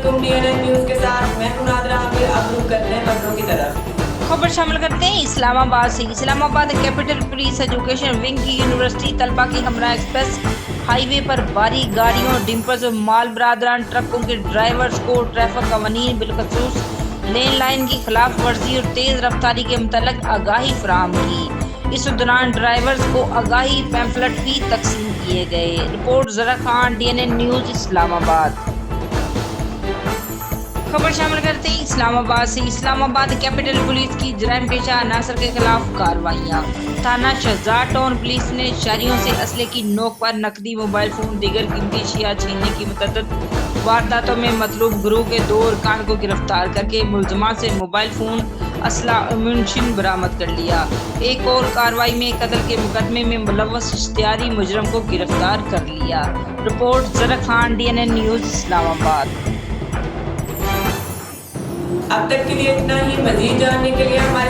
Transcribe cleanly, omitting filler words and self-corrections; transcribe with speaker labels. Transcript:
Speaker 1: अस्सलामुअलैकुम DNN news के साथ मैं हूं नादरा आमिर। अब रुक करते हैं खबरों की तरफ।
Speaker 2: खबर शामिल करते हैं इस्लामाबाद से। Islamabad capital police education wing की यूनिवर्सिटी तलबा की हमरा एक्सप्रेस हाईवे पर भारी गाड़ियों, डिंपर्स और माल बरदारान ट्रकों के ड्राइवर्स को ट्रैफिक कवानीन बिलखसूस लेन लाइन की खिलाफ वर्जी और तेज रफ्तारी के मुतल्लिक आगाही फराहम की। इस दौरान ड्राइवर्स को आगाही पैम्फलेट भी तकसीम किए गए। रिपोर्ट जरा खान, डीएनएन न्यूज, इस्लामाबाद। खबर शामिल करते हैं इस्लामाबाद से। इस्लामाबाद कैपिटल पुलिस की जराइम पेशा अनासर के खिलाफ कार्रवाइयाँ। थाना शहजाद टाउन पुलिस ने शहरियों से असले की नोक पर नकदी, मोबाइल फोन, दीगर कीमती अशिया छीनने की मुतअद्दिद वारदातों में मतलूब गिरोह के 2 अरकान को गिरफ्तार करके मुलजमान से मोबाइल फोन, असला और मुनशिन बरामद कर लिया। एक और कार्रवाई में कत्ल के मुकदमे में मुलव्वस इश्तिहारी मुजरम को गिरफ्तार कर लिया। रिपोर्ट जरा खान, डीएनएन न्यूज, इस्लामाबाद।
Speaker 1: अब तक के लिए इतना ही। मजीद जानने के लिए हमारे